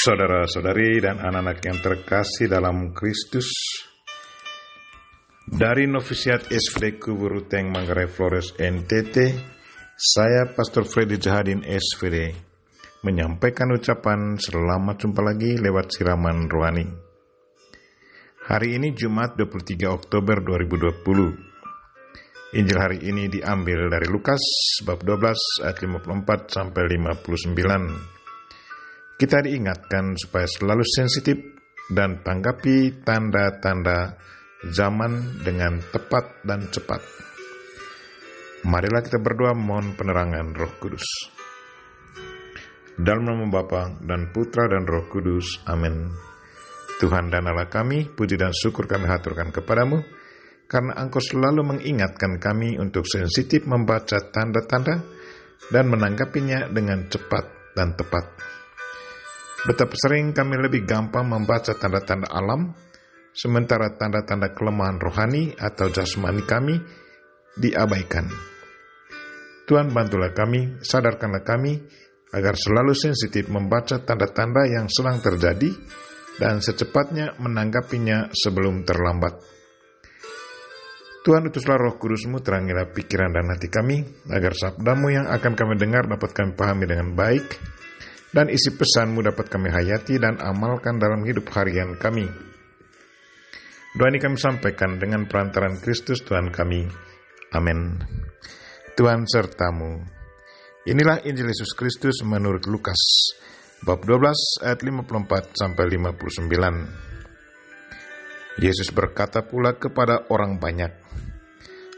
Saudara-saudari dan anak-anak yang terkasih dalam Kristus, dari Novisiat SD Kuburuteng Manggarai Flores NTT, saya Pastor Freddy Jahadin SVD menyampaikan ucapan selamat jumpa lagi lewat siraman rohani. Hari ini Jumat 23 Oktober 2020. Injil hari ini diambil dari Lukas bab 12 ayat 54 sampai 59. Kita diingatkan supaya selalu sensitif dan tanggapi tanda-tanda zaman dengan tepat dan cepat. Marilah kita berdoa mohon penerangan Roh Kudus. Dalam nama Bapa dan Putra dan Roh Kudus. Amin. Tuhan dan Allah kami, puji dan syukur kami haturkan kepadamu, karena Engkau selalu mengingatkan kami untuk sensitif membaca tanda-tanda dan menanggapinya dengan cepat dan tepat. Betapa sering kami lebih gampang membaca tanda-tanda alam, sementara tanda-tanda kelemahan rohani atau jasmani kami diabaikan. Tuhan, bantulah kami, sadarkanlah kami, agar selalu sensitif membaca tanda-tanda yang sedang terjadi dan secepatnya menanggapinya sebelum terlambat. Tuhan, utuslah Roh Kudus-Mu, terangilah pikiran dan hati kami, agar sabda-Mu yang akan kami dengar dapat kami pahami dengan baik, dan isi pesan-Mu dapat kami hayati dan amalkan dalam hidup harian kami. Doa ini kami sampaikan dengan perantaran Kristus Tuhan kami. Amin. Tuhan sertamu. Inilah Injil Yesus Kristus menurut Lukas, bab 12 ayat 54 sampai 59. Yesus berkata pula kepada orang banyak,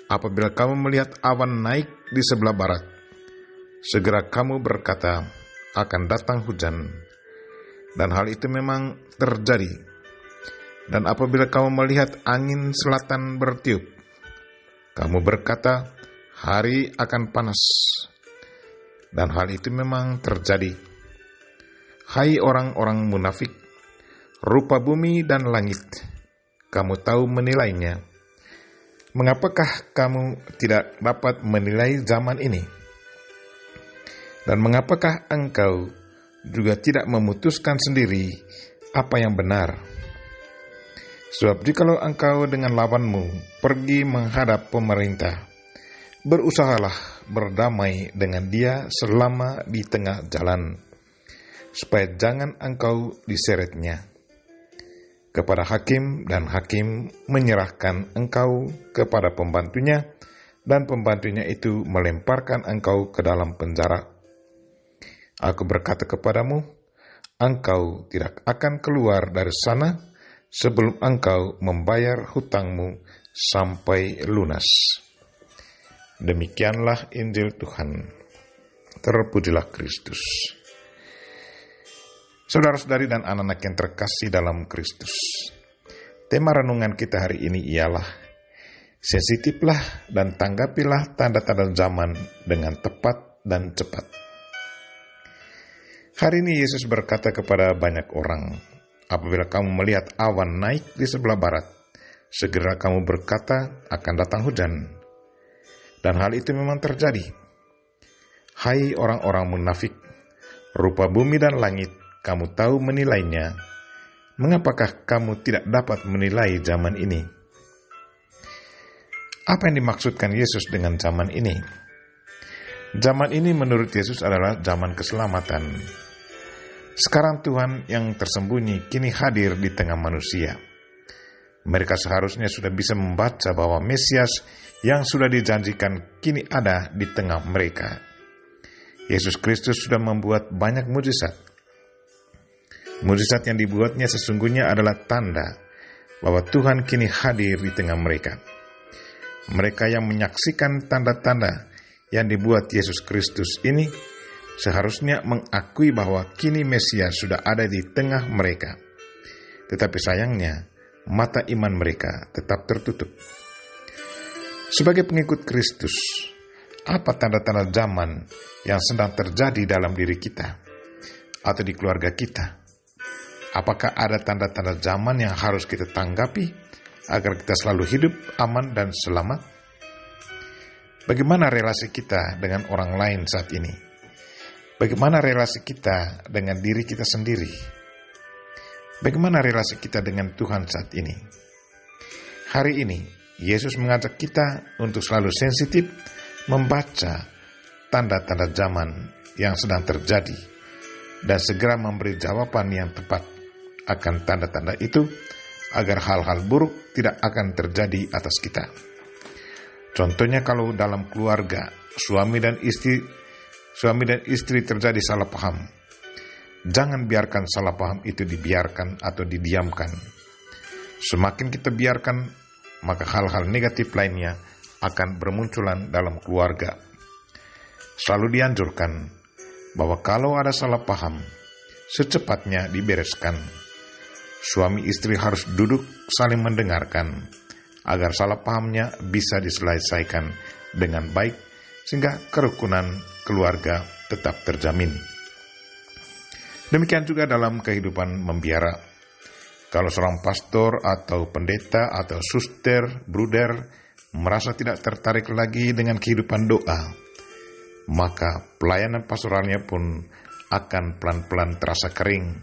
apabila kamu melihat awan naik di sebelah barat, segera kamu berkata, akan datang hujan. Dan hal itu memang terjadi. Dan apabila kamu melihat angin selatan bertiup, kamu berkata, hari akan panas. Dan hal itu memang terjadi. Hai orang-orang munafik, rupa bumi dan langit, kamu tahu menilainya. Mengapakah kamu tidak dapat menilai zaman ini? Dan mengapakah engkau juga tidak memutuskan sendiri apa yang benar? Sebab jikalau engkau dengan lawanmu pergi menghadap pemerintah, berusahalah berdamai dengan dia selama di tengah jalan, supaya jangan engkau diseretnya kepada hakim, dan hakim menyerahkan engkau kepada pembantunya, dan pembantunya itu melemparkan engkau ke dalam penjara. Aku berkata kepadamu, engkau tidak akan keluar dari sana sebelum engkau membayar hutangmu sampai lunas. Demikianlah Injil Tuhan. Terpujilah Kristus. Saudara-saudari dan anak-anak yang terkasih dalam Kristus, tema renungan kita hari ini ialah sensitiflah dan tanggapilah tanda-tanda zaman dengan tepat dan cepat. Hari ini Yesus berkata kepada banyak orang, apabila kamu melihat awan naik di sebelah barat, segera kamu berkata akan datang hujan. Dan hal itu memang terjadi. Hai orang-orang munafik, rupa bumi dan langit, kamu tahu menilainya. Mengapakah kamu tidak dapat menilai zaman ini? Apa yang dimaksudkan Yesus dengan zaman ini? Zaman ini menurut Yesus adalah zaman keselamatan. Sekarang Tuhan yang tersembunyi kini hadir di tengah manusia. Mereka seharusnya sudah bisa membaca bahwa Mesias yang sudah dijanjikan kini ada di tengah mereka. Yesus Kristus sudah membuat banyak mujizat. Mujizat yang dibuatnya sesungguhnya adalah tanda bahwa Tuhan kini hadir di tengah mereka. Mereka yang menyaksikan tanda-tanda yang dibuat Yesus Kristus ini seharusnya mengakui bahwa kini Mesias sudah ada di tengah mereka. Tetapi sayangnya, mata iman mereka tetap tertutup. Sebagai pengikut Kristus, apa tanda-tanda zaman yang sedang terjadi dalam diri kita atau di keluarga kita? Apakah ada tanda-tanda zaman yang harus kita tanggapi agar kita selalu hidup aman dan selamat? Bagaimana relasi kita dengan orang lain saat ini? Bagaimana relasi kita dengan diri kita sendiri? Bagaimana relasi kita dengan Tuhan saat ini? Hari ini, Yesus mengajak kita untuk selalu sensitif membaca tanda-tanda zaman yang sedang terjadi dan segera memberi jawaban yang tepat akan tanda-tanda itu agar hal-hal buruk tidak akan terjadi atas kita. Contohnya kalau dalam keluarga, suami dan istri terjadi salah paham. Jangan biarkan salah paham itu dibiarkan atau didiamkan. Semakin kita biarkan, maka hal-hal negatif lainnya akan bermunculan dalam keluarga. Selalu dianjurkan bahwa kalau ada salah paham, secepatnya dibereskan. Suami istri harus duduk saling mendengarkan agar salah pahamnya bisa diselesaikan dengan baik sehingga kerukunan keluarga tetap terjamin. Demikian juga dalam kehidupan membiara. Kalau seorang pastor atau pendeta atau suster, bruder merasa tidak tertarik lagi dengan kehidupan doa, maka pelayanan pastoralnya pun akan pelan-pelan terasa kering.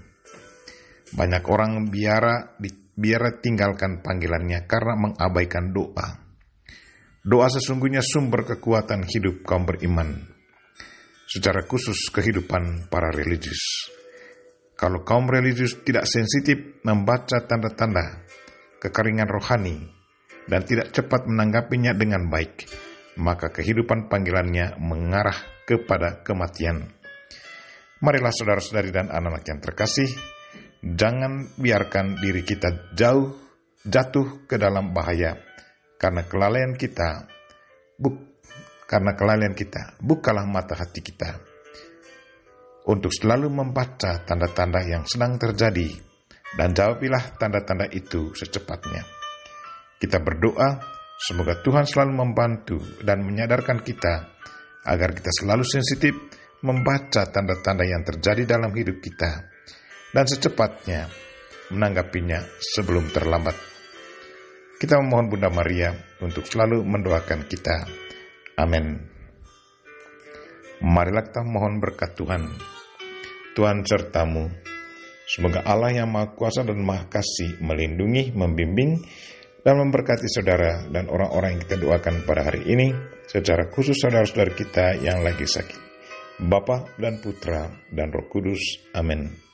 Banyak orang biara tinggalkan panggilannya karena mengabaikan doa. Doa sesungguhnya sumber kekuatan hidup kaum beriman, secara khusus kehidupan para religius. Kalau kaum religius tidak sensitif membaca tanda-tanda kekeringan rohani dan tidak cepat menanggapinya dengan baik, maka kehidupan panggilannya mengarah kepada kematian. Marilah saudara-saudari dan anak-anak yang terkasih, jangan biarkan diri kita jatuh ke dalam bahaya karena kelalaian kita. Bukalah mata hati kita untuk selalu membaca tanda-tanda yang sedang terjadi dan jawabilah tanda-tanda itu secepatnya. Kita berdoa semoga Tuhan selalu membantu dan menyadarkan kita agar kita selalu sensitif membaca tanda-tanda yang terjadi dalam hidup kita dan secepatnya menanggapinya sebelum terlambat. Kita memohon Bunda Maria untuk selalu mendoakan kita. Amin. Marilah kita mohon berkat Tuhan. Tuhan sertamu. Semoga Allah yang Maha Kuasa dan Maha Kasih melindungi, membimbing, dan memberkati saudara dan orang-orang yang kita doakan pada hari ini, secara khusus saudara-saudara kita yang lagi sakit. Bapa dan Putra dan Roh Kudus. Amin.